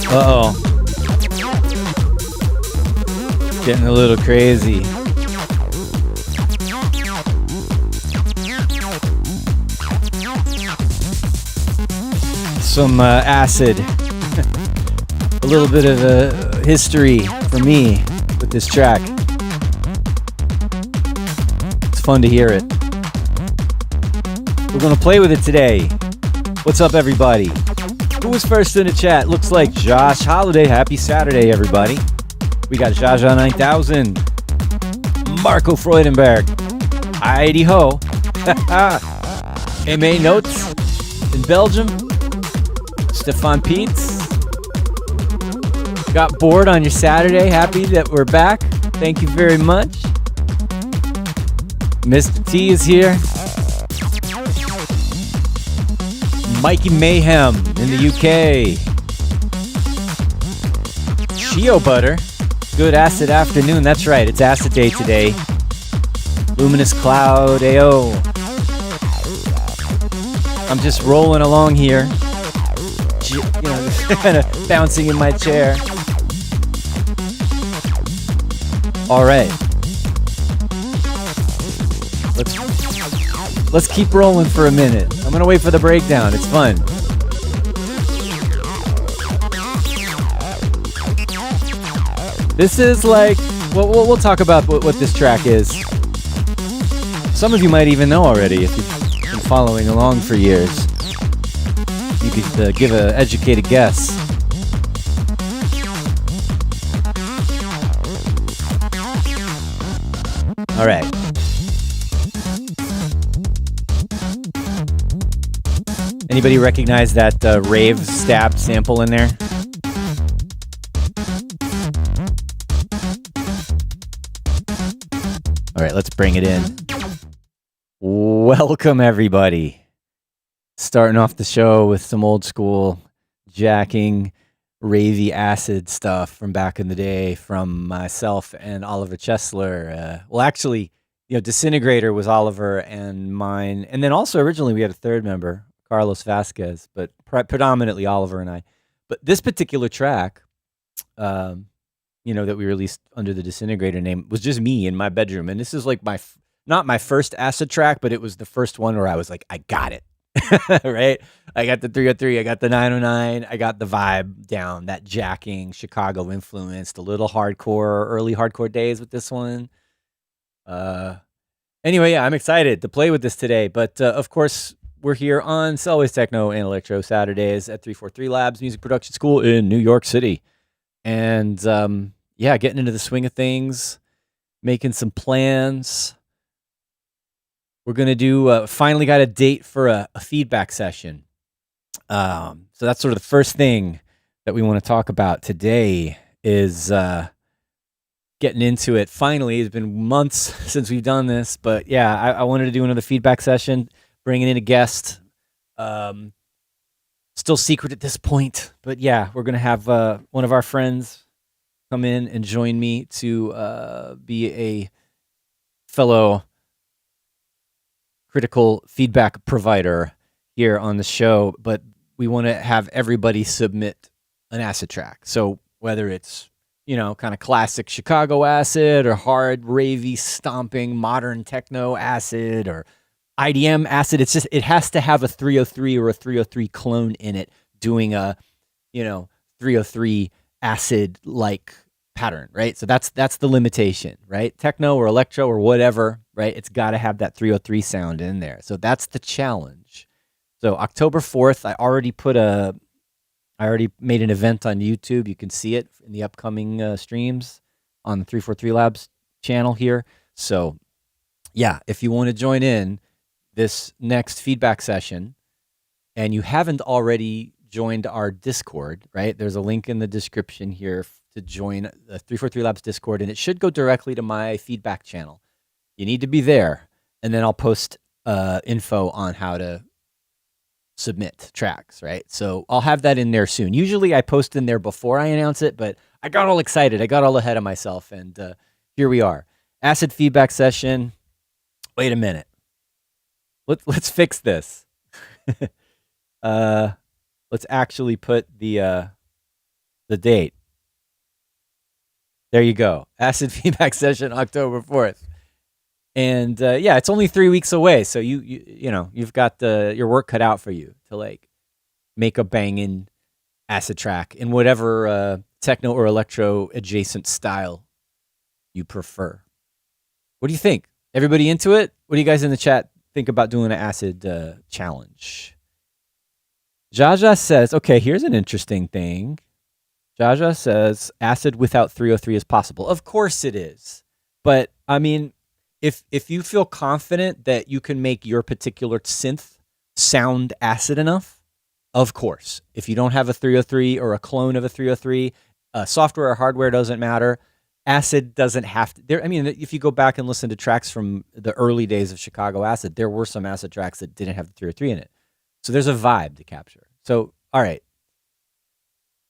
Uh-oh. Getting a little crazy. Some acid. A little bit of a history for me with this track. It's fun to hear it. We're gonna play with it today. What's up, everybody? Who was first in the chat? Looks like Josh Holiday. Happy Saturday, everybody. We got Jaja 9000, Marco Freudenberg, Heidi Ho, MA Notes in Belgium, Stefan Pietz. Got bored on your Saturday. Happy that we're back. Thank you very much. Mr. T is here. Mikey Mayhem in the UK. Chio Butter. Good acid afternoon. That's right. It's acid day today. Luminous Cloud. Ayo. I'm just rolling along here. You know, kind of bouncing in my chair. All right. Let's keep rolling for a minute. I'm gonna wait for the breakdown. It's fun. This is like, we'll talk about what this track is. Some of you might even know already if you've been following along for years. You could give an educated guess. All right. Anybody recognize that rave stab sample in there? All right, let's bring it in. Welcome, everybody. Starting off the show with some old school jacking. ravey acid stuff from back in the day from myself and Oliver Chesler. Well, actually, Disintegrator was Oliver and mine. And then also originally we had a third member, Carlos Vasquez, but predominantly Oliver and I. But this particular track, that we released under the Disintegrator name was just me in my bedroom. And this is like not my first acid track, but it was the first one where I was like, I got it. Right? I got the 303, I got the 909, I got the vibe down, that jacking, Chicago influenced, a little hardcore, early hardcore days with this one. Anyway, yeah, I'm excited to play with this today. But of course, we're here on Selway's Techno and Electro Saturdays at 343 Labs Music Production School in New York City. And getting into the swing of things, making some plans. We're going to do, finally got a date for a feedback session. So that's sort of the first thing that we want to talk about today is getting into it. Finally, it's been months since we've done this, but yeah, I wanted to do another feedback session, bringing in a guest. Still secret at this point, but yeah, we're going to have one of our friends come in and join me to be a fellow critical feedback provider here on the show, but we want to have everybody submit an acid track. So whether it's, kind of classic Chicago acid or hard, ravey, stomping, modern techno acid or IDM acid, it has to have a 303 or a 303 clone in it doing a, 303 acid-like pattern, right? So that's the limitation, right? Techno or electro or whatever, right? It's got to have that 303 sound in there. So that's the challenge. So October 4th, I already made an event on YouTube. You can see it in the upcoming streams on the 343 Labs channel here. So yeah, if you want to join in this next feedback session and you haven't already joined our Discord, right? There's a link in the description here to join the 343 Labs Discord, and it should go directly to my feedback channel. You need to be there, and then I'll post info on how to submit tracks, right? So I'll have that in there soon. Usually I post in there before I announce it, but I got all excited. I got all ahead of myself, and here we are. Acid feedback session. Wait a minute. Let's fix this. Let's actually put the date. There you go. Acid feedback session, October 4th. And it's only 3 weeks away, so you've got your work cut out for you to make a banging acid track in whatever techno or electro adjacent style you prefer. What do you think? Everybody into it? What do you guys in the chat think about doing an acid challenge? Jaja says, okay, here's an interesting thing. Jaja says acid without 303 is possible. Of course it is. But I mean, if you feel confident that you can make your particular synth sound acid enough, of course. If you don't have a 303 or a clone of a 303, software or hardware doesn't matter. Acid doesn't have to. If you go back and listen to tracks from the early days of Chicago acid, there were some acid tracks that didn't have the 303 in it. So there's a vibe to capture. So, all right,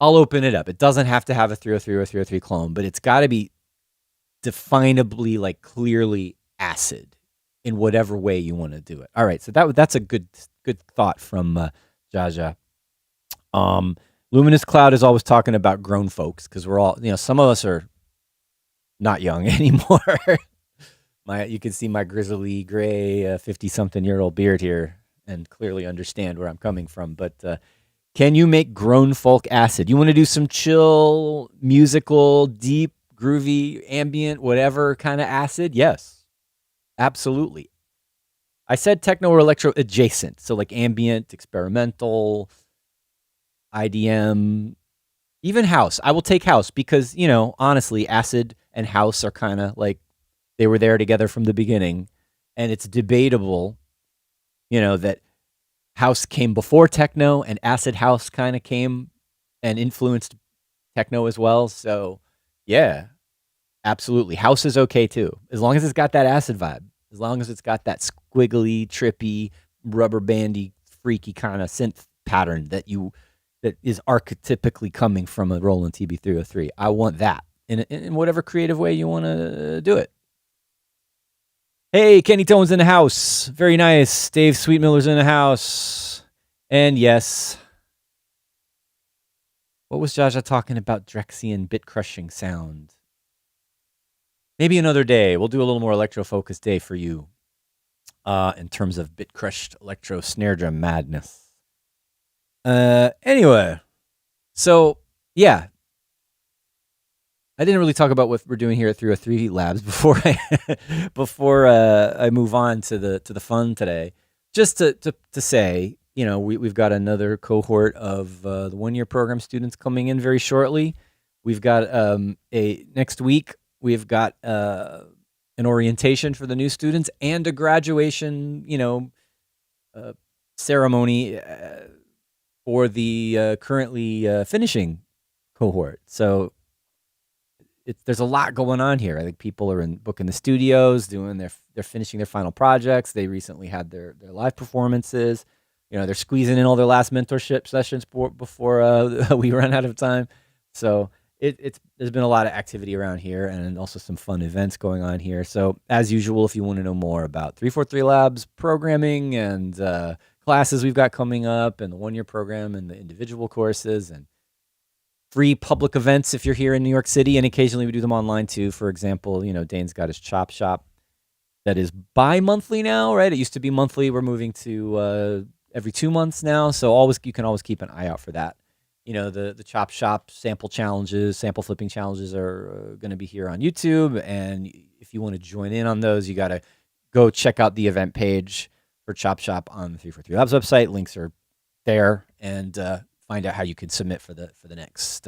I'll open it up. It doesn't have to have a 303 or a 303 clone, but it's got to be definably, clearly acid in whatever way you want to do it. All right, so that's a good thought from Jaja. Luminous Cloud is always talking about grown folks because we're all, some of us are not young anymore. You can see my grizzly gray 50-something-year-old beard here and clearly understand where I'm coming from. But can you make grown folk acid? You want to do some chill, musical, deep, groovy, ambient, whatever kind of acid? Yes, absolutely. I said techno or electro adjacent. So ambient, experimental, IDM, even house. I will take house because, honestly, acid and house are kind of they were there together from the beginning. And it's debatable, that house came before techno and acid house kind of came and influenced techno as well. So, yeah, absolutely. House is okay too, as long as it's got that acid vibe, as long as it's got that squiggly, trippy, rubber bandy, freaky kind of synth pattern that that is archetypically coming from a Roland TB303. I want that in whatever creative way you want to do it. Hey, Kenny Tone's in the house. Very nice. Dave Sweetmiller's in the house. And yes, what was Jaja talking about? Drexian bit crushing sound. Maybe another day. We'll do a little more electro-focused day for you in terms of bit-crushed electro snare drum madness. Anyway, so, yeah. I didn't really talk about what we're doing here at 303 Labs before I move on to the fun today. Just to say, we've got another cohort of the one-year program students coming in very shortly. We've got next week. We've got an orientation for the new students and a graduation, ceremony for the currently finishing cohort. So there's a lot going on here. I think people are booking the studios, they're finishing their final projects. They recently had their live performances. They're squeezing in all their last mentorship sessions before we run out of time. So there's been a lot of activity around here and also some fun events going on here. So as usual, if you want to know more about 343 Labs programming and classes we've got coming up and the one-year program and the individual courses and free public events if you're here in New York City, and occasionally we do them online too. For example, Dane's got his Chop Shop that is bi-monthly now, right? It used to be monthly. We're moving to every 2 months now. So you can always keep an eye out for that. The Chop Shop sample flipping challenges are going to be here on YouTube. And if you want to join in on those, you got to go check out the event page for Chop Shop on the 343 Labs website. Links are there, and find out how you can submit for the next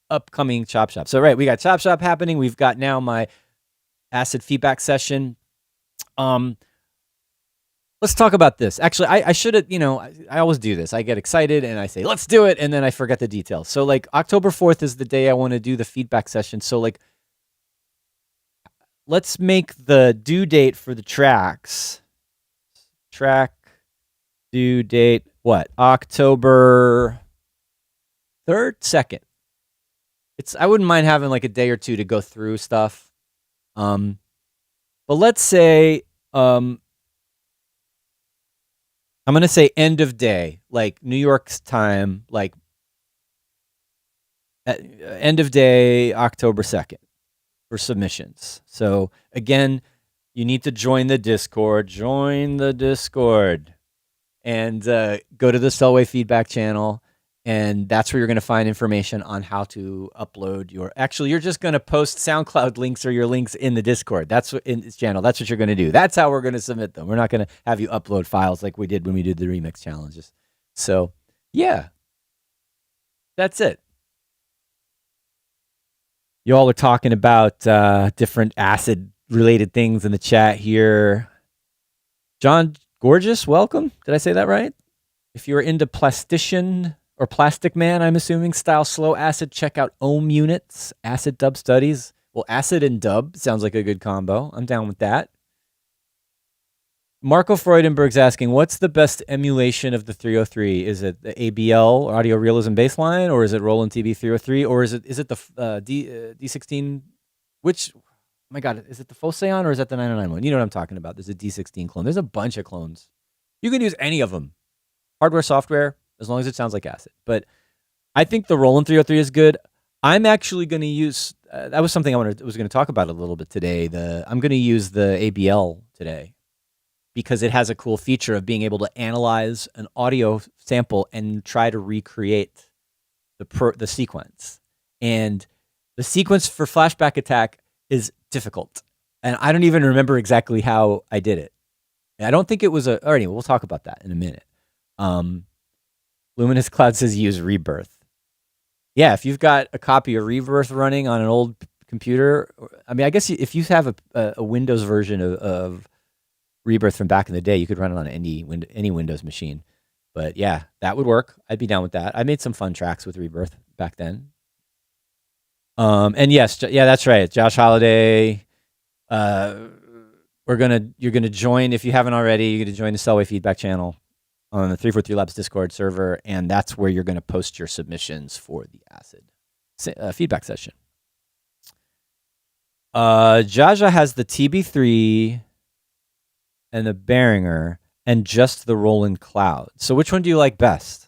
upcoming Chop Shop. So, right, we got Chop Shop happening. We've got now my acid feedback session. Let's talk about this. Actually, I should have, I always do this. I get excited and I say, let's do it. And then I forget the details. So October 4th is the day I want to do the feedback session. So let's make the due date for the tracks. Track due date, what? October 3rd, 2nd. I wouldn't mind having a day or two to go through stuff. But let's say, I'm going to say end of day, New York's time, end of day, October 2nd for submissions. So again, you need to join the Discord, and go to the Selway feedback channel. And that's where you're going to find information on how to upload you're just going to post SoundCloud links or your links in the Discord. That's in this channel. That's what you're going to do. That's how we're going to submit them. We're not going to have you upload files like we did when we did the remix challenges. So, yeah, that's it. You all are talking about different acid related things in the chat here. John Gorgeous, welcome. Did I say that right? If you're into plastician or Plastic Man, I'm assuming, style slow acid, check out Ohm Units, Acid Dub Studies. Well, acid and dub sounds like a good combo. I'm down with that. Marco Freudenberg's asking, what's the best emulation of the 303? Is it the ABL, or Audio Realism Bassline, or is it Roland TB303, or is it the D16? Which, oh my God, is it the Foseon or is that the 909 You know what I'm talking about. There's a D16 clone. There's a bunch of clones. You can use any of them. Hardware, software, as long as it sounds like acid. But I think the Roland 303 is good. I'm actually going to use, that was something I was going to talk about a little bit today. I'm going to use the ABL today because it has a cool feature of being able to analyze an audio sample and try to recreate the sequence. And the sequence for Flashback Attack is difficult. And I don't even remember exactly how I did it. And I don't think it was anyway, we'll talk about that in a minute. Luminous Cloud says use Rebirth. Yeah, if you've got a copy of Rebirth running on an old computer, I mean, I guess if you have a Windows version of Rebirth from back in the day, you could run it on any Windows machine. But yeah, that would work. I'd be down with that. I made some fun tracks with Rebirth back then. And yes, yeah, that's right. Josh Holiday. You're gonna join if you haven't already. You're gonna join the Selway feedback channel. on the 343 Labs Discord server, and that's where you're going to post your submissions for the acid feedback session. Jaja has the TB3 and the Behringer and just the Roland Cloud. So which one do you like best?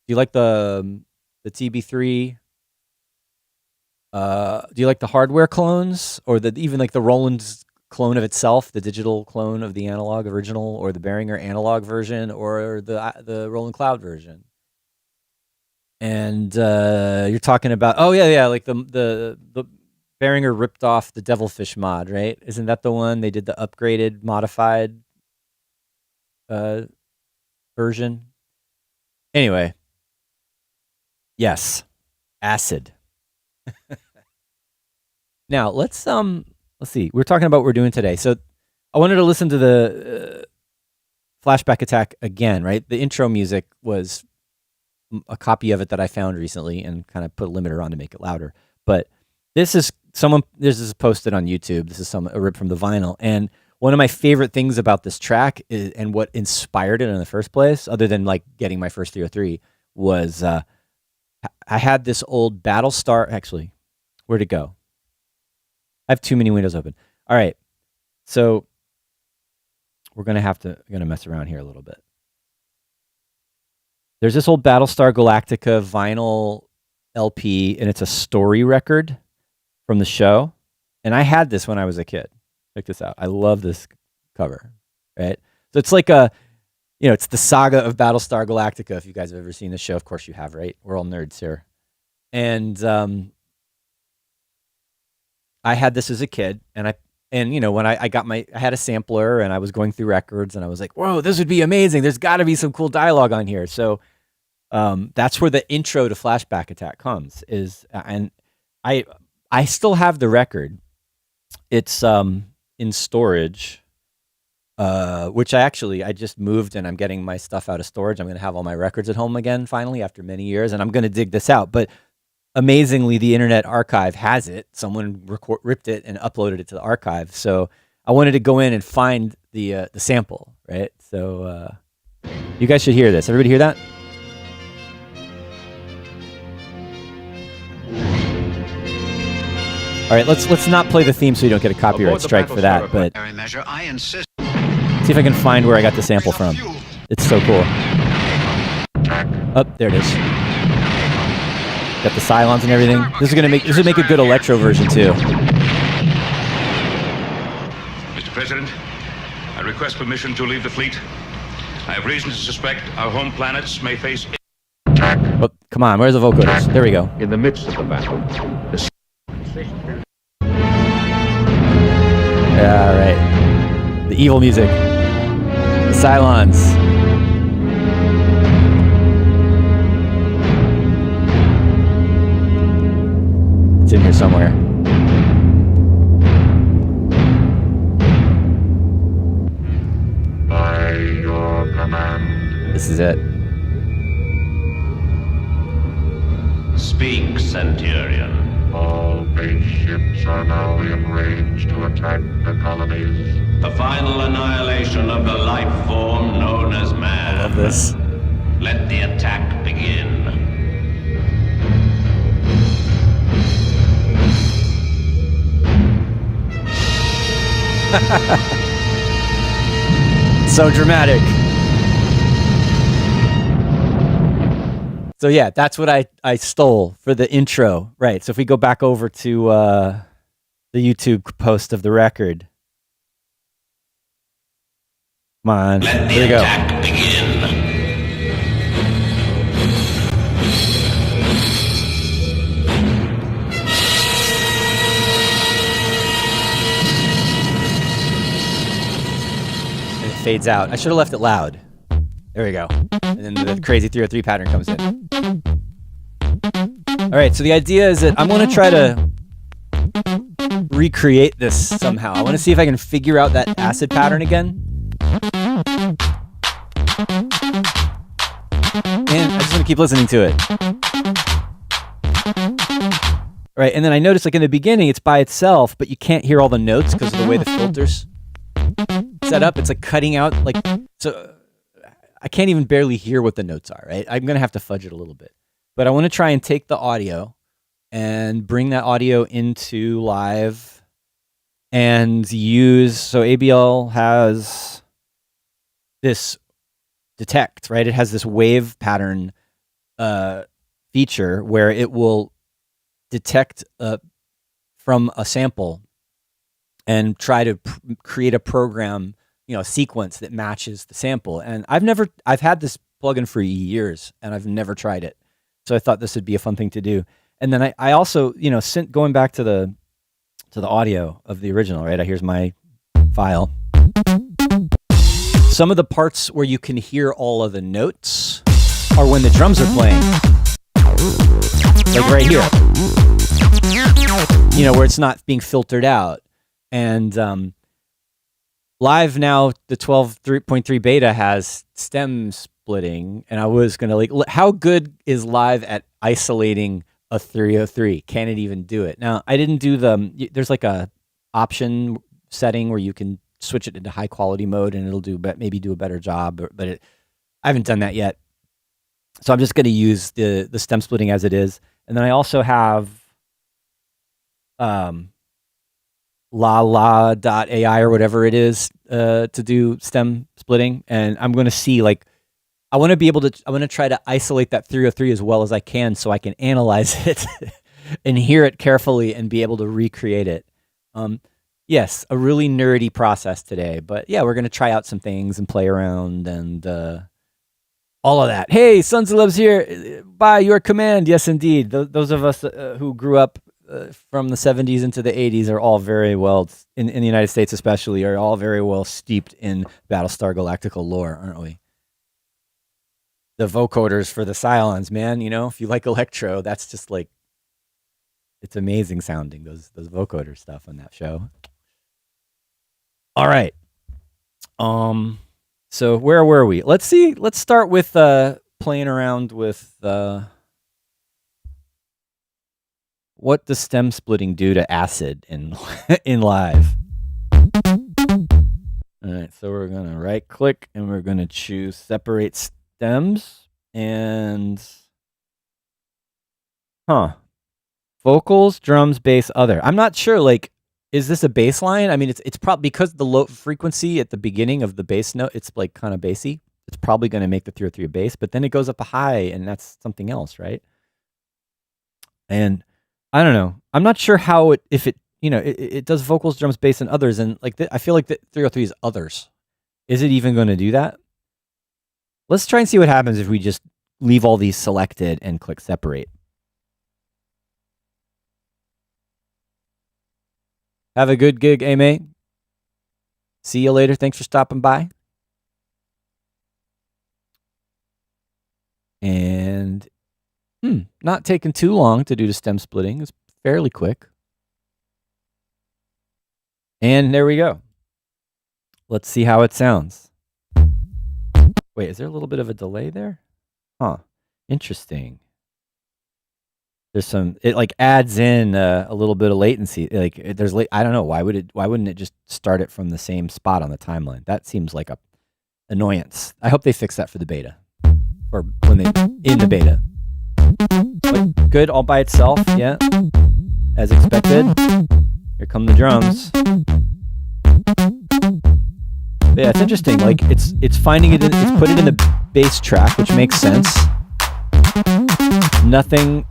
Do you like the TB3? Do you like the hardware clones, or even like the Roland's clone of itself, the digital clone of the analog original, or the Behringer analog version, or the Roland Cloud version? And you're talking about, like the Behringer ripped off the Devilfish mod, right? Isn't that the one they did the upgraded, modified version? Anyway, yes, acid. Now let's see. We're talking about what we're doing today. So I wanted to listen to the Flashback Attack again, right? The intro music was a copy of it that I found recently and kind of put a limiter on to make it louder. But this is posted on YouTube. This is a rip from the vinyl. And one of my favorite things about this track and what inspired it in the first place, other than like getting my first 303, was I had this old Battlestar. Actually, where'd it go? I have too many windows open. All right. So we're going to mess around here a little bit. There's this old Battlestar Galactica vinyl LP, and it's a story record from the show. And I had this when I was a kid. Check this out. I love this cover, right? So it's like it's the saga of Battlestar Galactica. If you guys have ever seen the show, of course you have, right? We're all nerds here. And I had this as a kid, and when I had a sampler and I was going through records, and I was like, whoa, this would be amazing. There's got to be some cool dialogue on here. So that's where the intro to Flashback Attack comes. And I still have the record. It's in storage, which I just moved, and I'm getting my stuff out of storage. I'm going to have all my records at home again finally after many years, and I'm going to dig this out. But amazingly, the Internet Archive has it. Someone ripped it and uploaded it to the archive. So I wanted to go in and find the sample, right? So you guys should hear this. Everybody hear that? All right, let's not play the theme so you don't get a copyright strike for that. But see if I can find where I got the sample from. It's so cool. Oh, there it is. Got the Cylons and everything. This would make a good electro version too. Mr. President, I request permission to leave the fleet. I have reason to suspect our home planets may face. Oh, come on, where's the vocoders? There we go. In the midst of the battle. Yeah, all right. The evil music. The Cylons. It's in here somewhere. By your command. This is it. Speak, Centurion. All base ships are now in range to attack the colonies. The final annihilation of the life form known as man. I love this. Let the attack begin. So dramatic. So yeah, that's what I stole for the intro. Right. So if we go back over to the YouTube post of the record. Come on. Let the Here we go. attack begin. And it fades out. I should have left it loud. There we go. And then the crazy 303 pattern comes in. All right, so the idea is that I'm going to try to recreate this somehow. I want to see if I can figure out that acid pattern again. And I just want to keep listening to it. All right, and then I noticed like in the beginning it's by itself, but you can't hear all the notes because of the way the filter's set up. It's like cutting out like so. I can't even barely hear what the notes are, right? I'm going to have to fudge it a little bit. But I want to try and take the audio and bring that audio into live and use, so ABL has this detect, right? It has this wave pattern feature where it will detect from a sample and try to create a program, a sequence that matches the sample. And I've had this plugin for years and I've never tried it. So I thought this would be a fun thing to do. And then I also, going back to the audio of the original, right? Here's my file. Some of the parts where you can hear all of the notes are when the drums are playing. Like right here. Where it's not being filtered out. And live now, the 12.3 beta has stem splitting. And I was going to how good is live at isolating a 303? Can it even do it? Now, I didn't do there's like a option setting where you can switch it into high quality mode and it'll maybe do a better job, but I haven't done that yet. So I'm just going to use the stem splitting as it is. And then I also have la.ai or whatever it is to do stem splitting. And I'm going to see I want to try to isolate that 303 as well as I can so I can analyze it and hear it carefully and be able to recreate it. Yes, a really nerdy process today, but yeah, we're going to try out some things and play around and all of that. Hey, Sons of Loves here. By your command. Yes, indeed. Those of us who grew up from the 70s into the 80s are all very well, in the United States especially, are all very well steeped in Battlestar Galactica lore, aren't we? The vocoders for the Cylons, man. If you like electro, that's just it's amazing sounding, those vocoder stuff on that show. All right. So where were we? Let's see. Let's start with playing around with what does stem splitting do to acid in live. All right. So we're gonna right click and we're gonna choose separate stems and vocals, drums, bass, other. I'm not sure. Is this a bass line? I mean, it's probably because the low frequency at the beginning of the bass note, it's kind of bassy. It's probably going to make the 303 a bass, but then it goes up a high and that's something else, right? And I don't know. I'm not sure how it does vocals, drums, bass, and others. And I feel like the 303 is others. Is it even going to do that? Let's try and see what happens if we just leave all these selected and click separate. Have a good gig, Amy. See you later. Thanks for stopping by. And not taking too long to do the stem splitting. It's fairly quick. And there we go. Let's see how it sounds. Wait, is there a little bit of a delay there? Interesting. There's it adds in a little bit of latency. I don't know, why wouldn't it just start it from the same spot on the timeline? That seems like a annoyance. I hope they fix that for the beta, or in the beta. But good all by itself, yeah, as expected. Here come the drums. But yeah, it's interesting. It's finding it. It's put it in the bass track, which makes sense. Nothing.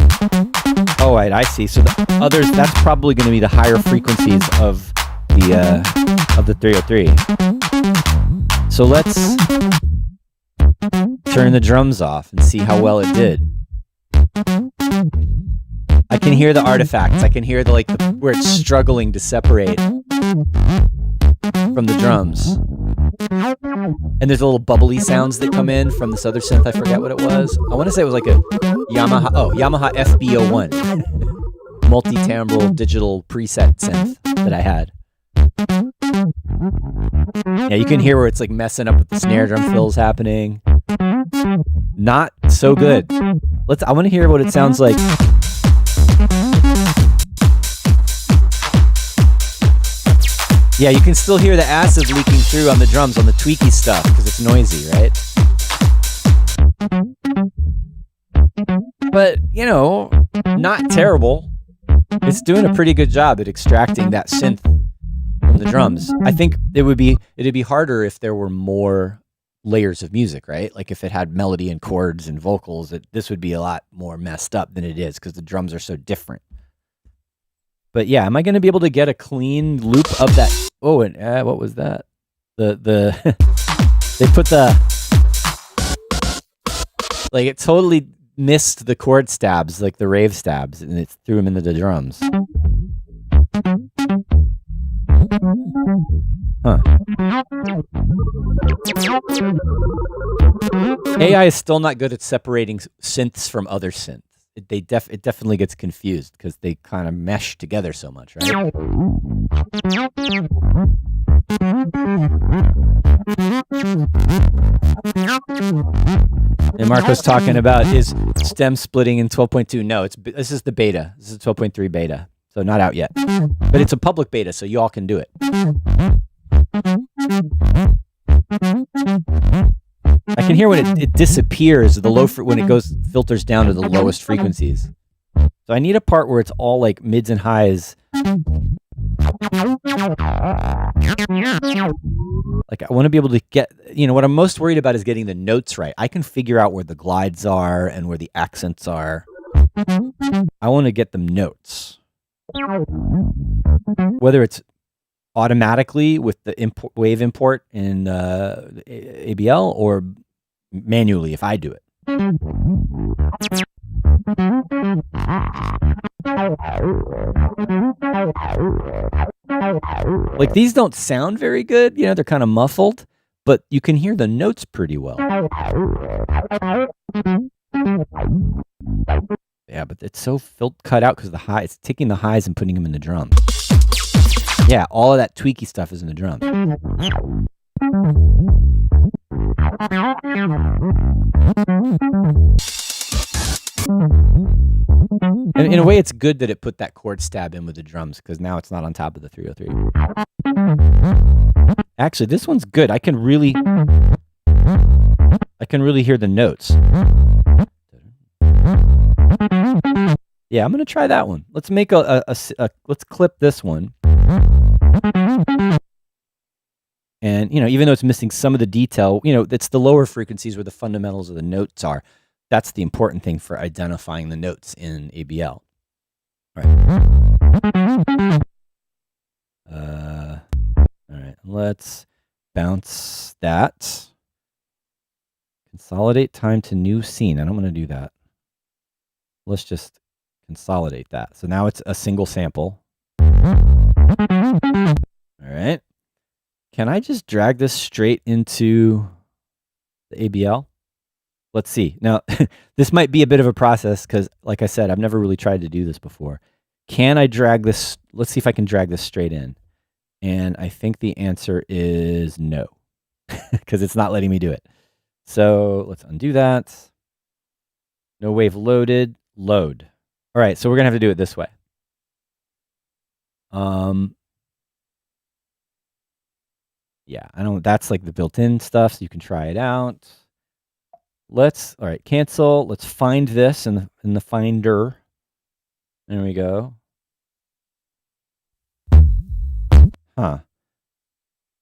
Oh, right, I see. So the others, that's probably going to be the higher frequencies of the 303. So let's turn the drums off and see how well it did. I can hear the artifacts. I can hear where it's struggling to separate from the drums. And there's a little bubbly sounds that come in from this other synth. I forget what it was. I want to say it was like a Yamaha FB01 multi-timbral digital preset synth that I had. Yeah, you can hear where it's messing up with the snare drum fills happening. Not so good. I want to hear what it sounds like. Yeah, you can still hear the acid leaking through on the drums, on the tweaky stuff, because it's noisy, right? but, you know, not terrible. It's doing a pretty good job at extracting that synth from the drums. I think it'd be harder if there were more layers of music, right? Like if it had melody and chords and vocals, this would be a lot more messed up than it is because the drums are so different. But yeah, am I going to be able to get a clean loop of that? Oh, and what was that? The they put like it totally missed the chord stabs, like the rave stabs, and it threw them into the drums. Huh. AI is still not good at separating synths from other synths. It definitely gets confused because they kind of mesh together so much, right? And Marco's talking about is stem splitting in 12.2. No, this is the beta. This is 12.3 beta, so not out yet. But it's a public beta, so you all can do it. I can hear when it disappears, when it filters down to the lowest frequencies. So I need a part where it's all like mids and highs. Like I want to be able to get, what I'm most worried about is getting the notes right. I can figure out where the glides are and where the accents are. I want to get them notes. Whether it's automatically with the wave import in ABL or manually if I do it. Like these don't sound very good, they're kind of muffled, but you can hear the notes pretty well. Yeah, but it's so cut out because it's taking the highs and putting them in the drums. Yeah, all of that tweaky stuff is in the drums. And in a way, it's good that it put that chord stab in with the drums because now it's not on top of the 303. Actually, this one's good. I can really hear the notes. Yeah, I'm gonna try that one. Let's make let's clip this one. And, even though it's missing some of the detail, it's the lower frequencies where the fundamentals of the notes are. That's the important thing for identifying the notes in ABL. All right, let's bounce that. Consolidate time to new scene. I don't want to do that. Let's just consolidate that. So now it's a single sample. All right. Can I just drag this straight into the ABL? Let's see. Now, this might be a bit of a process because, like I said, I've never really tried to do this before. Can I drag this? Let's see if I can drag this straight in. And I think the answer is no, because it's not letting me do it. So let's undo that. No wave loaded. Load. All right, so we're going to have to do it this way. Yeah, that's like the built-in stuff, so you can try it out. All right, cancel. Let's find this in the finder. There we go. Huh.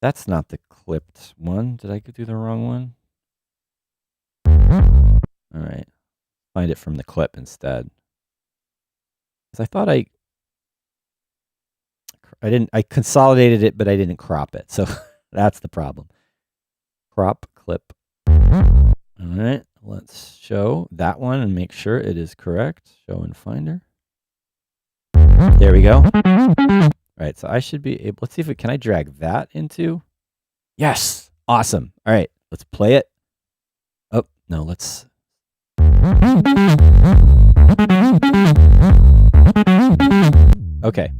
That's not the clipped one. Did I do the wrong one? All right. Find it from the clip instead. Because I thought I consolidated it, but I didn't crop it. So that's the problem. Crop clip. All right, let's show that one and make sure it is correct. Show in Finder. There we go. All right, so I should be able, let's see if can I drag that into? Yes, awesome. All right, let's play it. Oh, no, let's. Okay.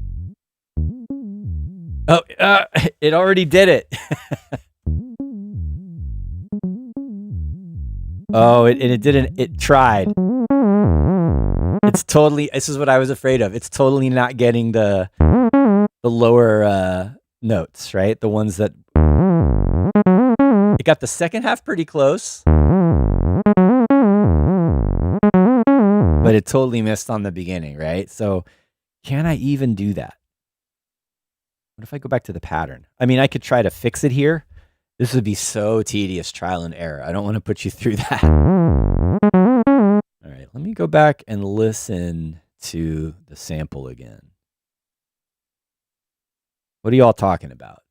Oh, it already did it. Oh, it didn't. It tried. This is what I was afraid of. It's totally not getting the lower notes, right? The ones that. It got the second half pretty close. But but it totally missed on the beginning, right? So can I even do that? What if I go back to the pattern? I mean, I could try to fix it here. This would be so tedious, trial and error. I don't want to put you through that. All right, let me go back and listen to the sample again. What are y'all talking about?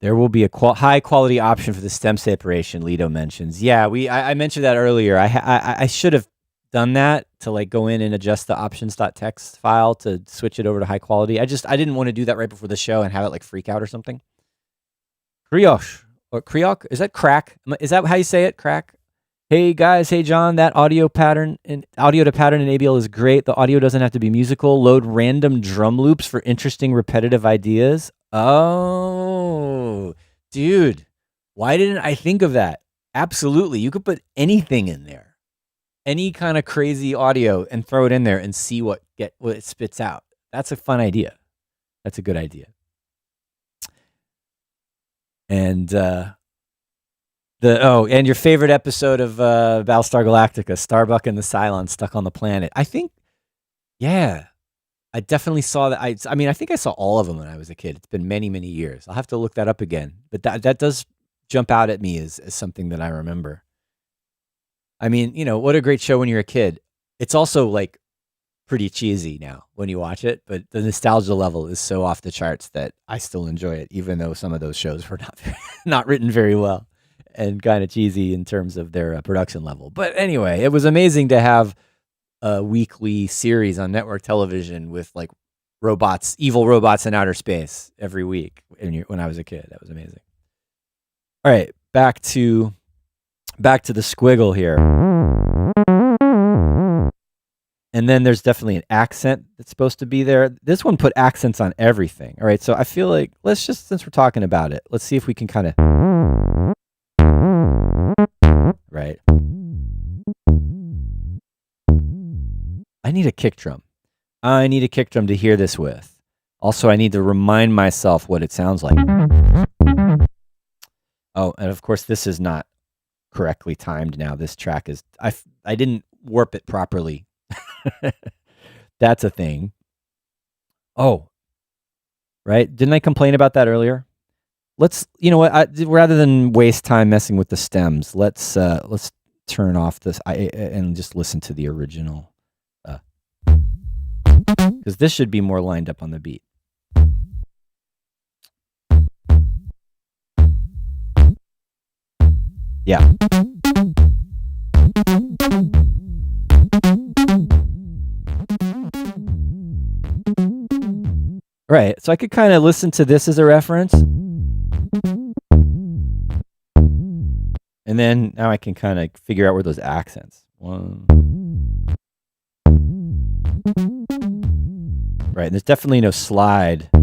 There will be a high quality option for the stem separation, Lido mentions. Yeah, I mentioned that earlier. I should have done that to like go in and adjust the options.txt file to switch it over to high quality. I didn't want to do that right before the show and have it like freak out or something. Kriosh or Kriok, is that crack? Is that how you say it? Crack? Hey guys, hey John, that audio to pattern in ABL is great. The audio doesn't have to be musical. Load random drum loops for interesting repetitive ideas. Oh, dude, why didn't I think of that? Absolutely. You could put anything in there, any kind of crazy audio, and throw it in there and see what it spits out. That's a fun idea. That's a good idea. And and your favorite episode of Battlestar Galactica, Starbuck and the Cylon stuck on the planet. I think, yeah, I definitely saw that. I mean, I think I saw all of them when I was a kid. It's been many, many years. I'll have to look that up again. But that does jump out at me as something that I remember. I mean, what a great show when you're a kid. It's also like pretty cheesy now when you watch it, but the nostalgia level is so off the charts that I still enjoy it, even though some of those shows were not written very well and kind of cheesy in terms of their production level. But anyway, it was amazing to have a weekly series on network television with like robots, evil robots in outer space every week when I was a kid. That was amazing. All right, back to the squiggle here. And then there's definitely an accent that's supposed to be there. This one put accents on everything. All right, so I feel like since we're talking about it, let's see if we can kind of, right. I need a kick drum. I need a kick drum to hear this with. Also, I need to remind myself what it sounds like. Oh, and of course, this is not correctly timed now. This track is, I didn't warp it properly. That's a thing. Oh, right. Didn't I complain about that earlier? Rather than waste time messing with the stems, let's turn off this and just listen to the original. Because this should be more lined up on the beat. Yeah. Right. So I could kind of listen to this as a reference. And then now I can kind of figure out where those accents. One. Right. And there's definitely no slide. All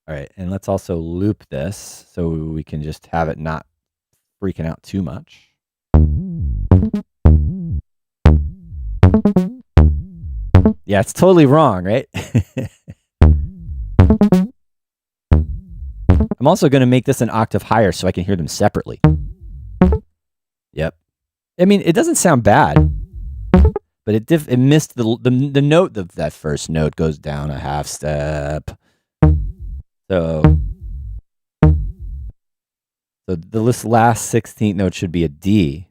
right. And let's also loop this so we can just have it not freaking out too much. Yeah, it's totally wrong, right? I'm also going to make this an octave higher so I can hear them separately. Yep. I mean, it doesn't sound bad, but it missed the note. That first note goes down a half step. So this last 16th note should be a D.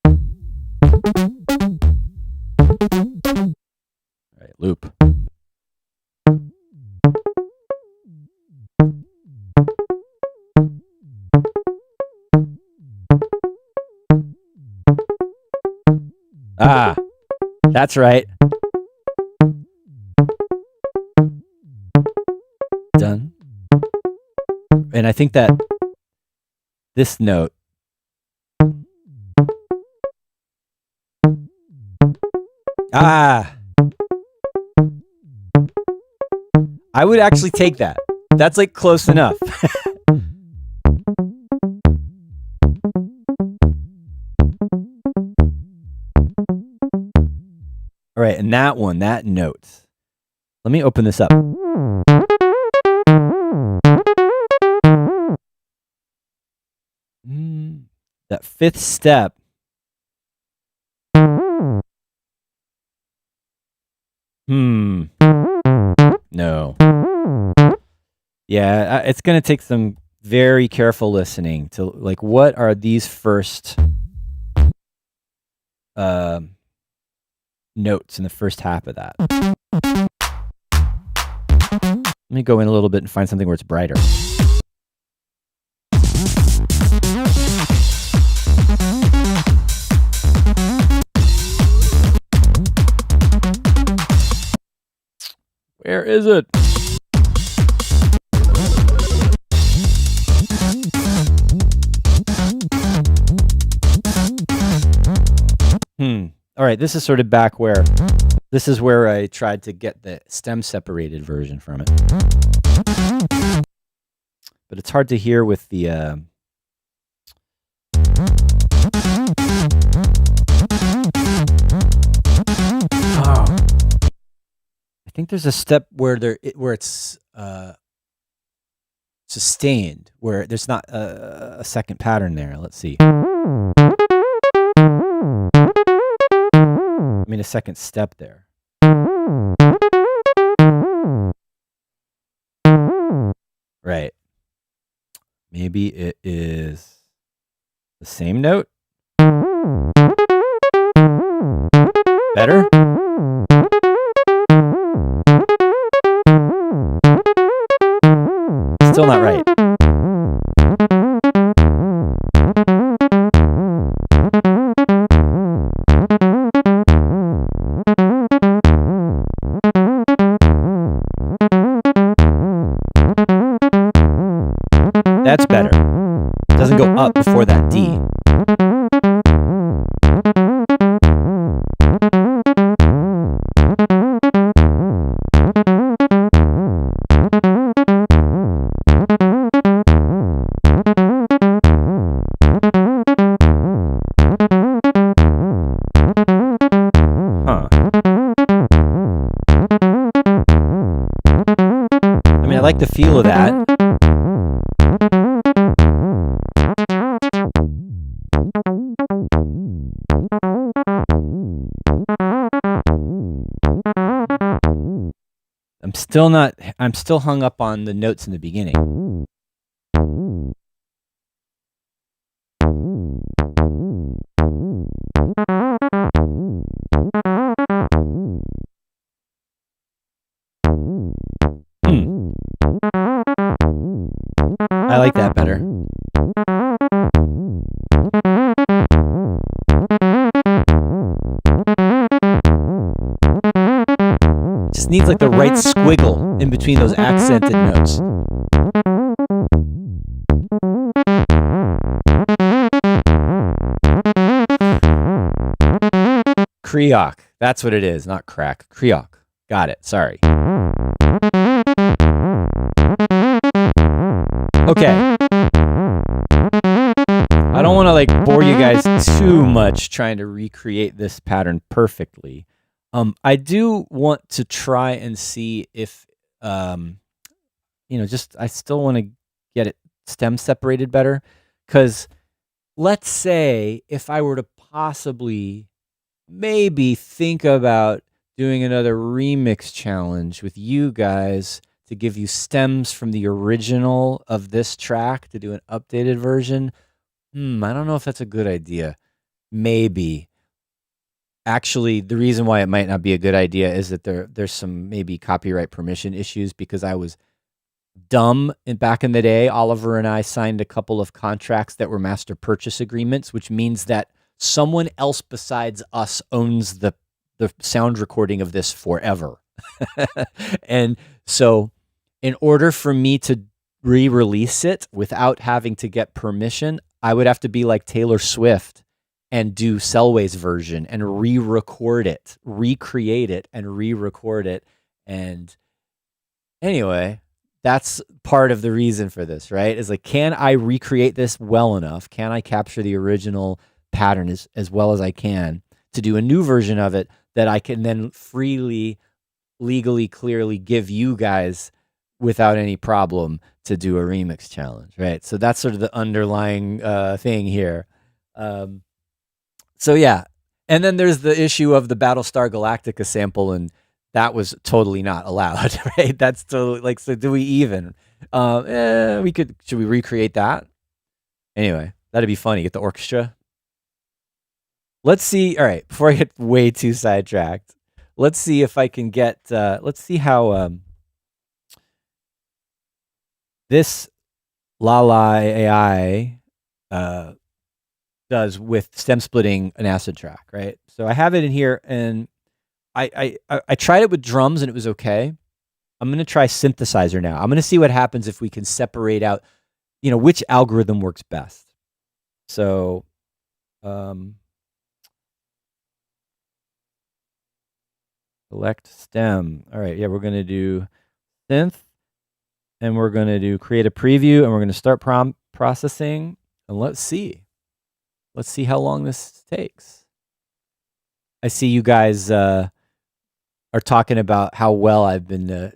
All right, loop. Ah, that's right. Done. And I think that this note. Ah. I would actually take that. That's like close enough. All right, and that note, Let me open this up. That fifth step. No. Yeah, it's going to take some very careful listening to, like, what are these first notes in the first half of that. Let me go in a little bit and find something where it's brighter. Where is it? All right, this is sort of back where, this is where I tried to get the stem separated version from it. But it's hard to hear with the... I think there's a step where it's sustained, where there's not a second pattern there. Let's see. I mean, a second step there. Right. Maybe it is the same note. Better? Still not right. That's better. It doesn't go up before that D. I mean, I like the feel of that. I'm still hung up on the notes in the beginning. I like that better. Just needs like the right squiggle in between those accented notes. Creok. That's what it is, not crack. Creok. Got it. Sorry. Okay. I don't want to like bore you guys too much trying to recreate this pattern perfectly. I do want to try and see if, I still want to get it stem separated better. Because let's say if I were to possibly maybe think about doing another remix challenge with you guys to give you stems from the original of this track to do an updated version. I don't know if that's a good idea. Maybe. Actually, the reason why it might not be a good idea is that there's some maybe copyright permission issues because I was dumb back in the day. Oliver and I signed a couple of contracts that were master purchase agreements, which means that someone else besides us owns the sound recording of this forever. And so in order for me to re-release it without having to get permission, I would have to be like Taylor Swift and do Selway's version and re-record it, recreate it and re-record it. And anyway, that's part of the reason for this, right? Is like, can I recreate this well enough? Can I capture the original pattern as well as I can to do a new version of it that I can then freely legally clearly give you guys without any problem to do a remix challenge, right? So that's sort of the underlying thing here. So yeah, and then there's the issue of the Battlestar Galactica sample, and that was totally not allowed, right? That's totally like, so do we even? We could. Should we recreate that? Anyway, that'd be funny. Get the orchestra. Let's see. All right, before I get way too sidetracked, let's see if I can get. Let's see how this Lala AI does with stem splitting an acid track, right? So I have it in here, and I tried it with drums, and it was okay. I'm going to try synthesizer now. I'm going to see what happens if we can separate out, which algorithm works best. So, select stem. All right, yeah, we're going to do synth, and we're going to do create a preview, and we're going to start processing, and let's see. Let's see how long this takes. I see you guys are talking about how well I've been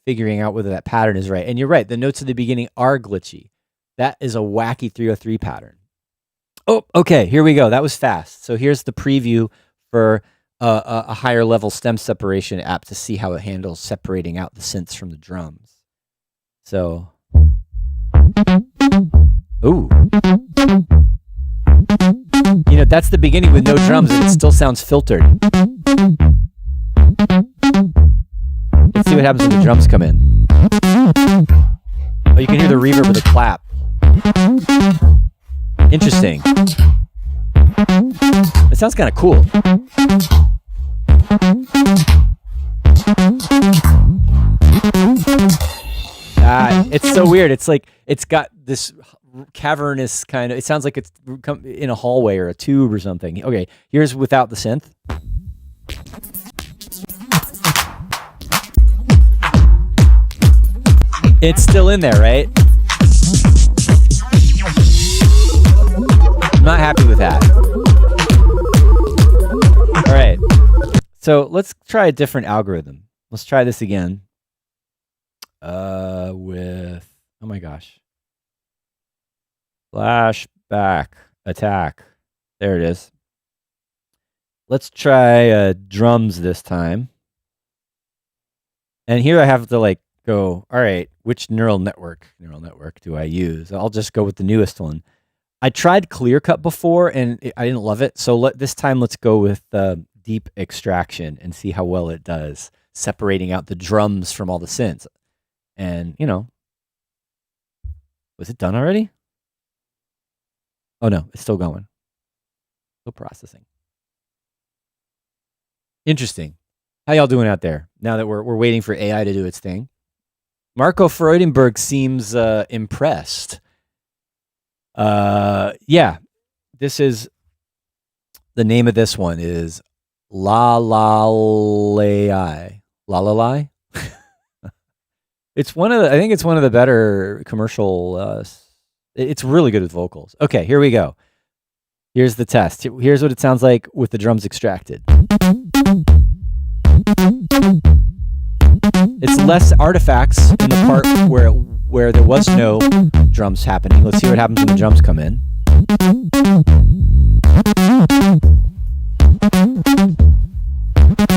figuring out whether that pattern is right. And you're right, the notes at the beginning are glitchy. That is a wacky 303 pattern. Oh, okay, here we go. That was fast. So here's the preview for a higher level stem separation app to see how it handles separating out the synths from the drums. So, ooh. That's the beginning with no drums, and it still sounds filtered. Let's see what happens when the drums come in. Oh, you can hear the reverb of the clap. Interesting. It sounds kind of cool. It's so weird. It's like it's got this cavernous kind of. It sounds like it's in a hallway or a tube or something. Okay, here's without the synth. It's still in there, right? I'm not happy with that. All right. So let's try a different algorithm. Let's try this again. With, oh my gosh. Flashback attack. There it is. Let's try drums this time. And here I have to go, all right, which neural network do I use? I'll just go with the newest one. I tried clear cut before, and I didn't love it. So this time let's go with deep extraction and see how well it does, separating out the drums from all the synths. And, was it done already? Oh no, it's still going. Still processing. Interesting. How y'all doing out there now that we're waiting for AI to do its thing? Marco Freudenberg seems impressed. Yeah, this is the name of this one is La La Lai. La La Lai. It's I think it's one of the better commercial. It's really good with vocals. Okay, here we go. Here's the test. Here's what it sounds like with the drums extracted. It's less artifacts in the part where there was no drums happening. Let's see what happens when the drums come in.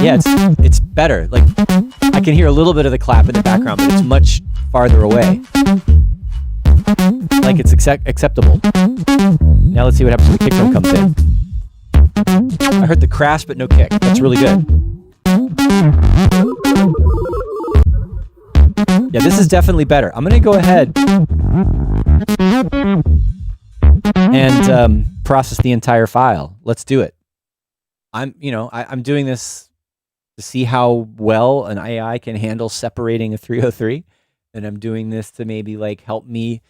Yeah, it's better. Like I can hear a little bit of the clap in the background, but it's much farther away. Like it's acceptable. Now let's see what happens when the kick drum comes in. I heard the crash, but no kick. That's really good. Yeah, this is definitely better. I'm gonna go ahead and process the entire file. Let's do it. I'm doing this to see how well an AI can handle separating a 303, and I'm doing this to maybe help me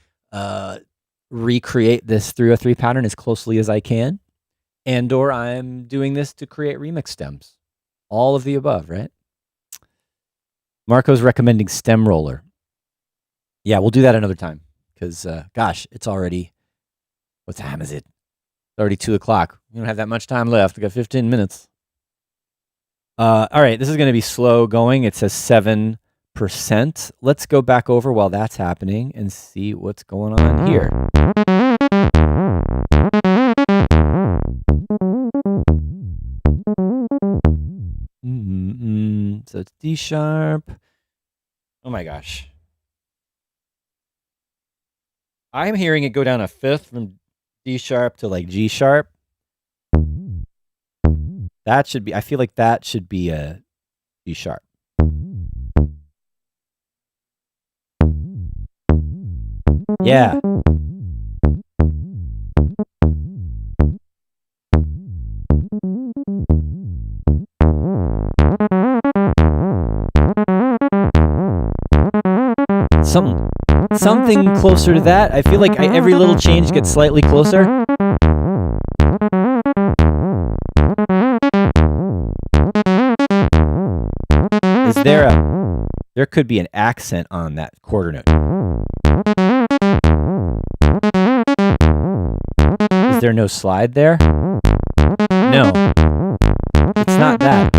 recreate this 303 pattern as closely as I can, or I'm doing this to create remix stems. All of the above, right? Marco's recommending stem roller. Yeah, we'll do that another time because, gosh, it's already, what time is it? It's already 2 o'clock. We don't have that much time left. We got 15 minutes. All right, this is going to be slow going. It says 7%. Let's go back over while that's happening and see what's going on here. So it's D sharp. Oh my gosh. I'm hearing it go down a fifth from D sharp to like G sharp. That should be, I feel like that should be a G sharp. Yeah. Something closer to that. I feel like every little change gets slightly closer. Is there could be an accent on that quarter note. Is there no slide there? No. It's not that.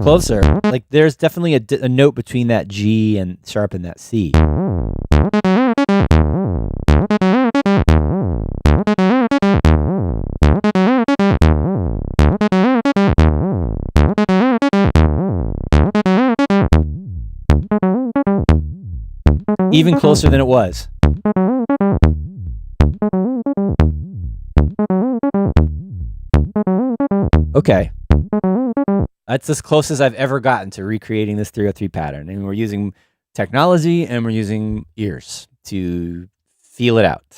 Closer. Like there's definitely a note between that G and sharp and that C. Even closer than it was. Okay. That's as close as I've ever gotten to recreating this 303 pattern. And we're using technology and we're using ears to feel it out.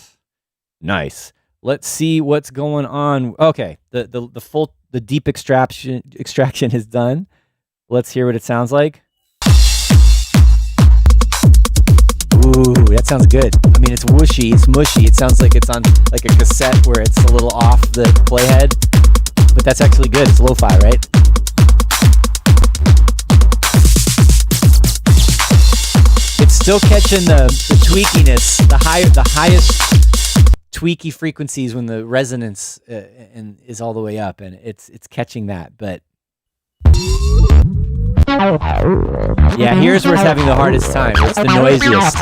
Nice. Let's see what's going on. Okay, the deep extraction is done. Let's hear what it sounds like. Ooh, that sounds good. I mean, it's whooshy, it's mushy. It sounds like it's on like a cassette where it's a little off the playhead, but that's actually good. It's lo-fi, right? It's still catching the tweakiness, the highest tweaky frequencies when the resonance is all the way up, and it's catching that. But yeah, here's where it's having the hardest time. It's the noisiest.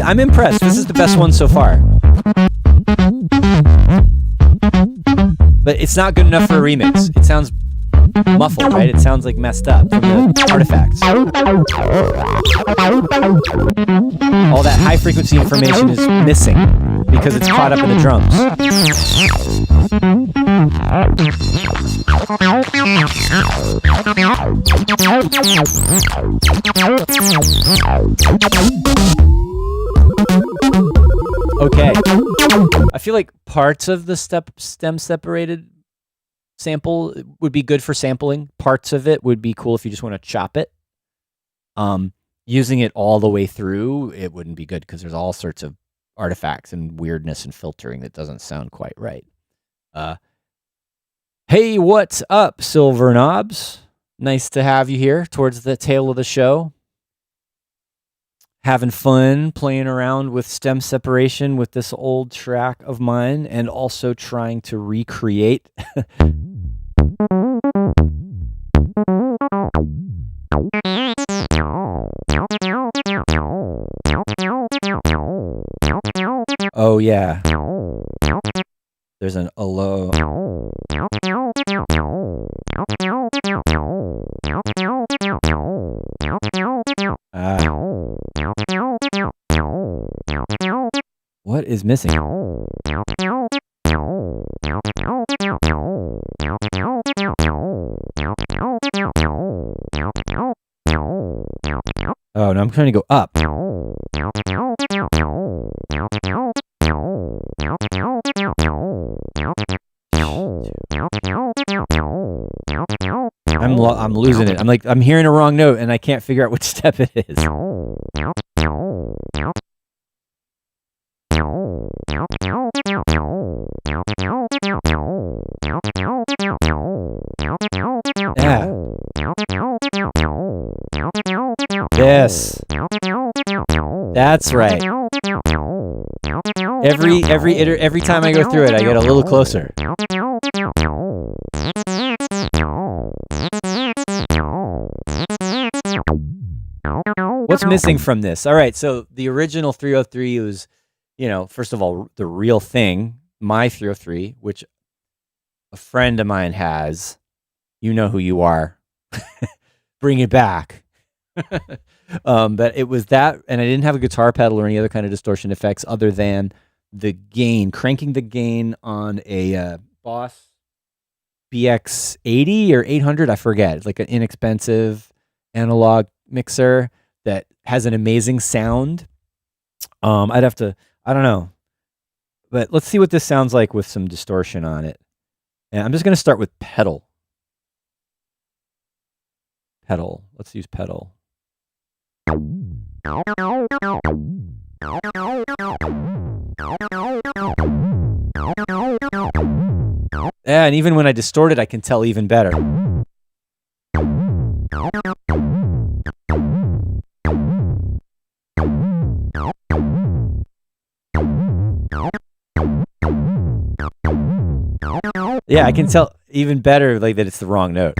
I'm impressed. This is the best one so far. But it's not good enough for a remix. It sounds muffled, right? It sounds like messed up from the artifacts. All that high frequency information is missing because it's caught up in the drums. Okay. I feel like parts of the stem separated sample would be good for sampling. Parts of it would be cool if you just want to chop it. Using it all the way through, it wouldn't be good because there's all sorts of artifacts and weirdness and filtering that doesn't sound quite right. Hey, what's up, Silver Knobs? Nice to have you here towards the tail of the show. Having fun playing around with stem separation with this old track of mine and also trying to recreate oh yeah, there's a low. What is missing? Oh, no, I'm trying to go up. I'm losing it. I'm hearing a wrong note and I can't figure out which step it is. Yes. That's right. Every time I go through it, I get a little closer. What's missing from this? All right, so the original 303 was, first of all, the real thing, my 303, which a friend of mine has. You know who you are. Bring it back. But it was that, and I didn't have a guitar pedal or any other kind of distortion effects other than the gain, cranking the gain on a Boss BX80 or 800, I forget. It's like an inexpensive analog mixer that has an amazing sound. I don't know. But let's see what this sounds like with some distortion on it. And I'm just going to start with pedal. Pedal. Let's use pedal. Yeah, and even when I distort it, I can tell even better. Yeah, I can tell even better like that it's the wrong note.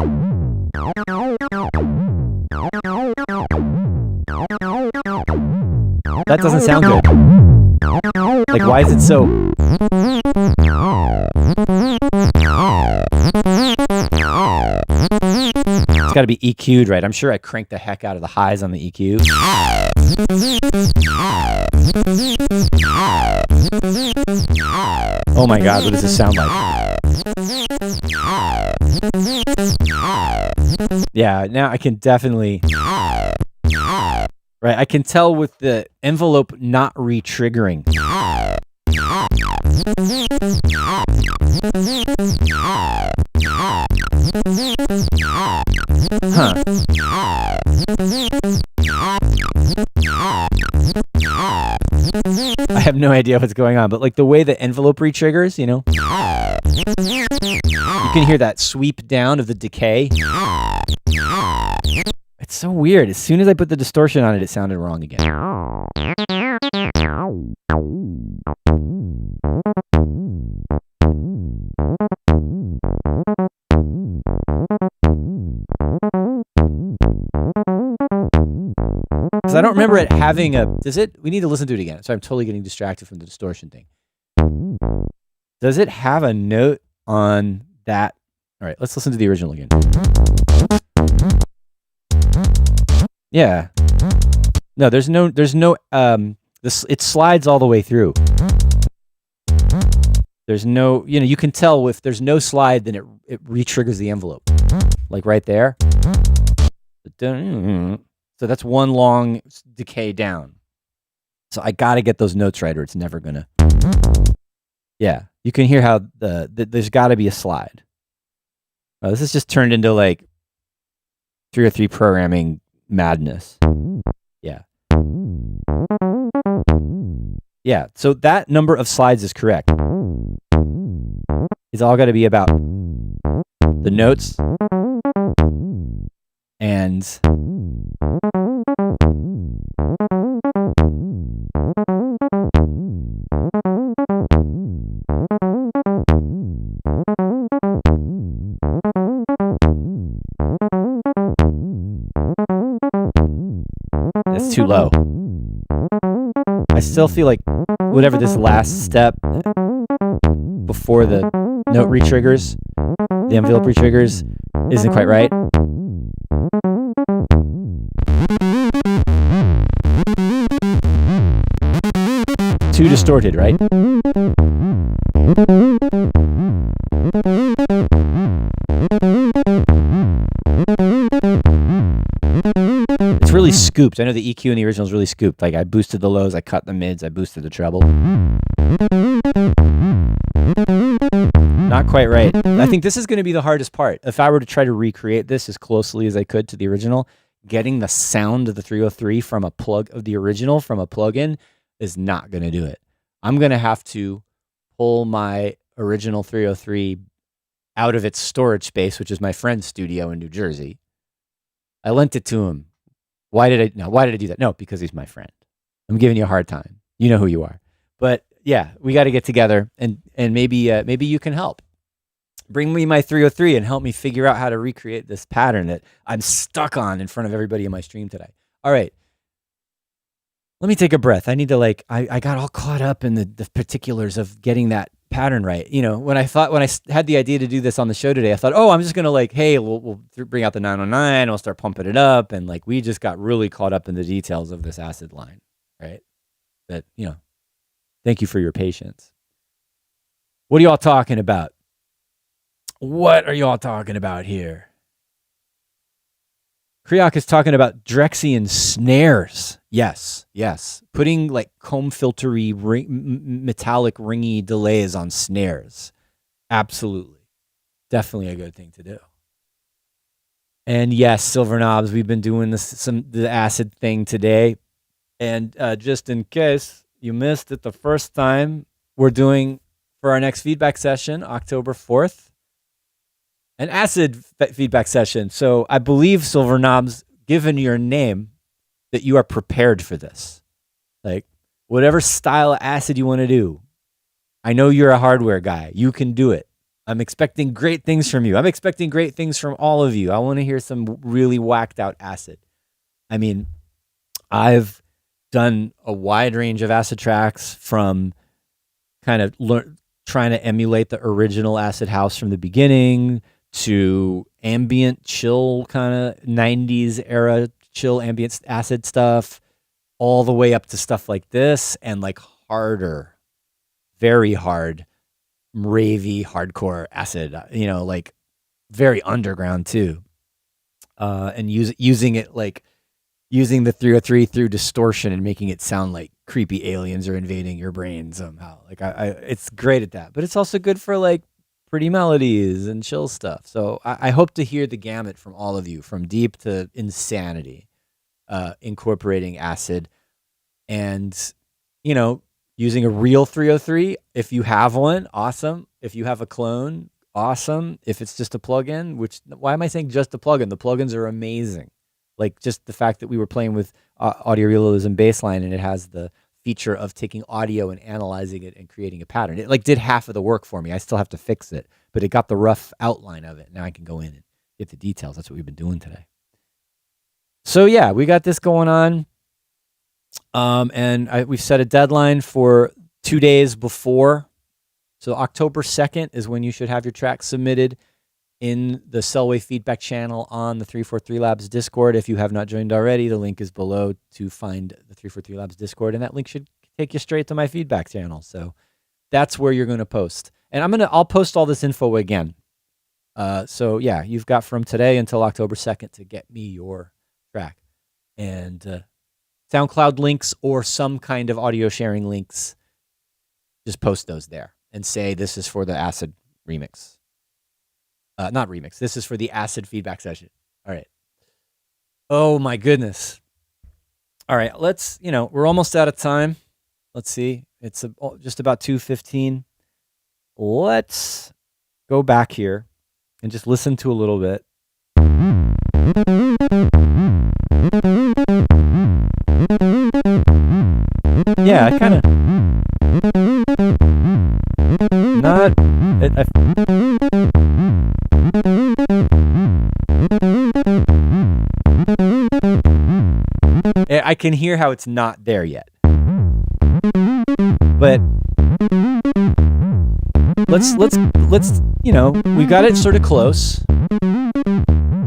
That doesn't sound good. Like, why is it so? It's got to be EQ'd, right? I'm sure I cranked the heck out of the highs on the EQ. Oh my God, what does this sound like? Yeah, now I can definitely... Right, I can tell with the envelope not re-triggering. Huh. I have no idea what's going on, but like the way the envelope re-triggers, you can hear that sweep down of the decay. It's so weird. As soon as I put the distortion on it, it sounded wrong again. Because I don't remember it having a... Does it? We need to listen to it again. So I'm totally getting distracted from the distortion thing. Does it have a note on that? All right, let's listen to the original again. Yeah. No, there's no, it slides all the way through. There's no, you can tell if there's no slide, then it re-triggers the envelope. Like right there. So that's one long decay down. So I got to get those notes right or it's never going to. Yeah. You can hear how there's got to be a slide. This is just turned into like 303 programming madness. Yeah. Yeah, so that number of slides is correct. It's all got to be about the notes and it's too low. I still feel like whatever this last step before the note re-triggers, the envelope re-triggers, isn't quite right. Too distorted, right? It's really scooped. I know the EQ in the original is really scooped. Like I boosted the lows, I cut the mids, I boosted the treble. Not quite right. I think this is going to be the hardest part. If I were to try to recreate this as closely as I could to the original, getting the sound of the 303 from a plug of the original from a plug-in is not going to do it. I'm going to have to pull my original 303 out of its storage space, which is my friend's studio in New Jersey. I lent it to him Why did I do that? No, because he's my friend. I'm giving you a hard time. You know who you are. But yeah, we got to get together and maybe you can help. Bring me my 303 and help me figure out how to recreate this pattern that I'm stuck on in front of everybody in my stream today. All right. Let me take a breath. I need to I got all caught up in the particulars of getting that pattern right. You know, when I had the idea to do this on the show today, I thought, I'm just going to hey, we'll bring out the 909 and we'll start pumping it up. And we just got really caught up in the details of this acid line, right? But, thank you for your patience. What are y'all talking about? What are y'all talking about here? Kriok is talking about Drexian snares. Yes. Putting comb filtery, metallic ringy delays on snares. Absolutely. Definitely a good thing to do. And yes, Silver Knobs, we've been doing the acid thing today. And just in case you missed it the first time, we're doing for our next feedback session, October 4th. An acid feedback session. So I believe, Silver Knobs, given your name, that you are prepared for this. Whatever style of acid you want to do. I know you're a hardware guy. You can do it. I'm expecting great things from you. I'm expecting great things from all of you. I want to hear some really whacked out acid. I mean, I've done a wide range of acid tracks from kind of trying to emulate the original acid house from the beginning to ambient chill kind of 90s era chill ambient acid stuff, all the way up to stuff like this and harder, very hard, ravey, hardcore acid, very underground too. And using it using the 303 through distortion and making it sound like creepy aliens are invading your brain somehow. It's great at that, but it's also good for pretty melodies and chill stuff. So I hope to hear the gamut from all of you, from deep to insanity, incorporating acid and, using a real 303. If you have one, awesome. If you have a clone, awesome. If it's just a plugin, why am I saying just a plugin? The plugins are amazing. Just the fact that we were playing with Audio Realism Baseline and it has the feature of taking audio and analyzing it and creating a pattern. It did half of the work for me. I still have to fix it, but it got the rough outline of it. Now I can go in and get the details. That's what we've been doing today. So yeah, we got this going on. And we've set a deadline for 2 days before. So October 2nd is when you should have your track submitted in the Selway feedback channel on the 343 Labs Discord. If you have not joined already, the link is below to find the 343 Labs Discord, and that link should take you straight to my feedback channel. So that's where you're going to post. And I'll post all this info again. So yeah, you've got from today until October 2nd to get me your track. And SoundCloud links or some kind of audio sharing links, just post those there and say this is for the acid remix. Not remix. This is for the acid feedback session. All right. Oh my goodness. All right. We're almost out of time. Let's see. It's just about 2:15. Let's go back here and just listen to a little bit. Yeah, I kind of not. I can hear how it's not there yet, but let's we got it sort of close.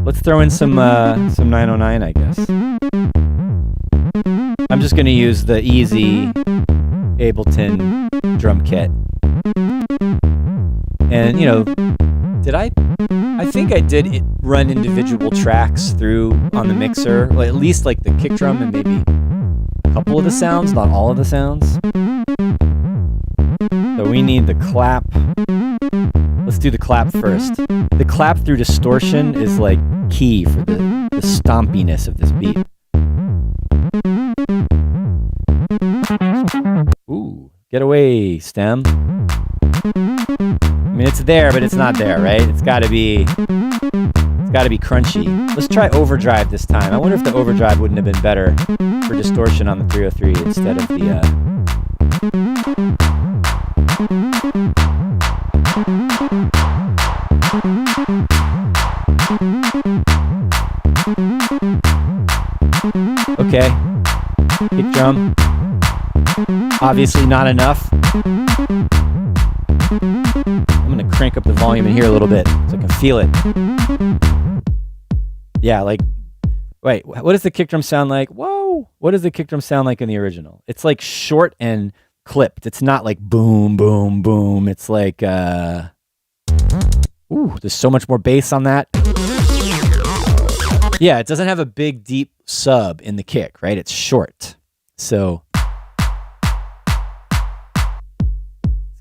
Let's throw in some 909, I guess. I'm just going to use the easy Ableton drum kit. And, I think I did run individual tracks through on the mixer, at least the kick drum and maybe a couple of the sounds, not all of the sounds. So we need the clap. Let's do the clap first. The clap through distortion is key for the stompiness of this beat. Ooh, get away, stem. I mean, it's there, but it's not there, right? It's gotta be Got to be crunchy. Let's try overdrive this time. I wonder if the overdrive wouldn't have been better for distortion on the 303 instead of the... Okay. Kick drum. Obviously not enough. I'm going to crank up the volume in here a little bit so I can feel it. Yeah, like, wait, what does the kick drum sound like? Whoa! What does the kick drum sound like in the original? It's like short and clipped. It's not like boom, boom, boom. It's like, ooh, there's so much more bass on that. Yeah, it doesn't have a big, deep sub in the kick, right? It's short. So it's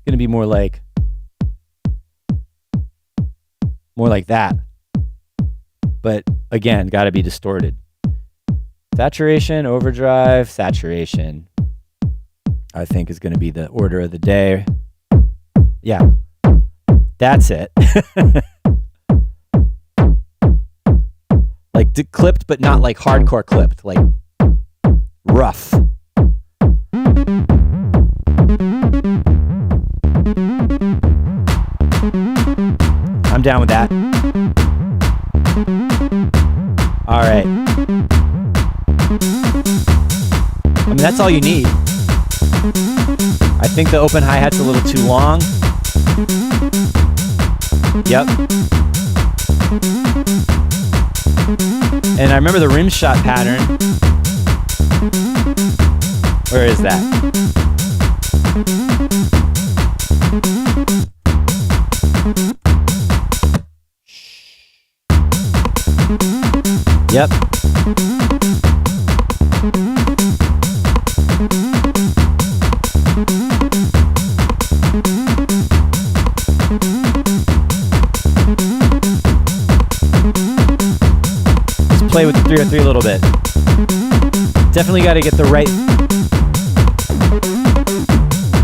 going to be more like that. But again, got to be distorted. Saturation, overdrive, saturation, I think is going to be the order of the day. Yeah, that's it. Like clipped, but not like hardcore clipped, like rough. I'm down with that. All right. I mean, that's all you need. I think the open hi-hat's a little too long. Yep. And I remember the rim shot pattern. Where is that? Yep. Let's play with the 303 a little bit. Definitely got to get the right...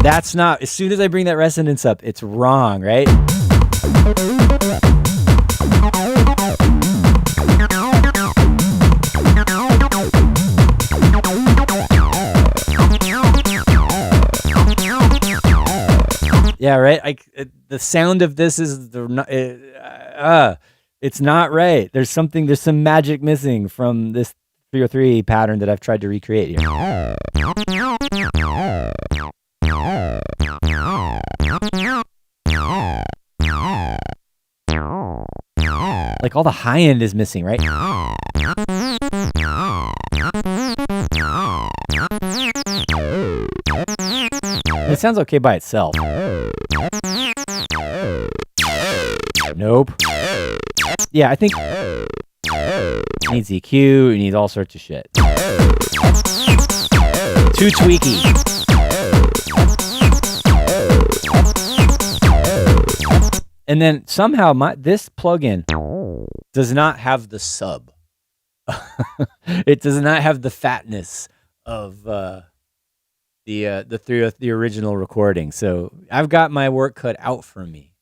That's not... As soon as I bring that resonance up, it's wrong, right? Yeah, right. The sound of this is it's not right. There's some magic missing from this 303 pattern that I've tried to recreate here. Like all the high end is missing, right? It sounds okay by itself. Nope. Yeah, I think it needs EQ, it needs all sorts of shit. Too tweaky. And then somehow this plugin does not have the sub. It does not have the fatness of the original recording. So I've got my work cut out for me.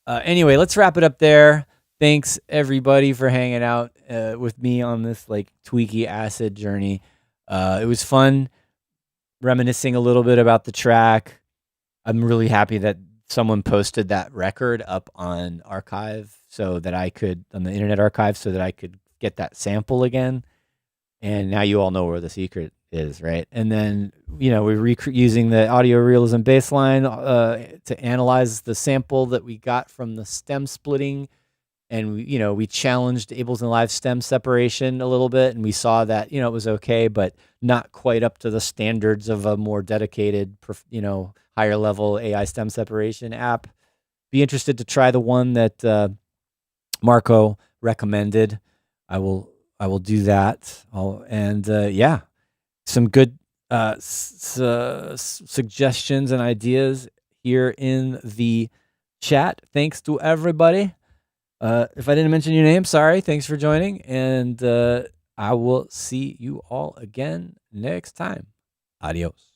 Anyway, let's wrap it up there. Thanks everybody for hanging out with me on this like tweaky acid journey. It was fun reminiscing a little bit about the track. I'm really happy that someone posted that record up on archive so that I could, on the Internet Archive, so that I could get that sample again. And now you all know where the secret is, right? And then, we're using the audio realism baseline to analyze the sample that we got from the stem splitting. And we challenged Ableton Live stem separation a little bit, and we saw that it was okay, but not quite up to the standards of a more dedicated, higher level AI stem separation app. Be interested to try the one that Marco recommended. I will do that. Some good suggestions and ideas here in the chat. Thanks to everybody. If I didn't mention your name, sorry. Thanks for joining. And I will see you all again next time. Adios.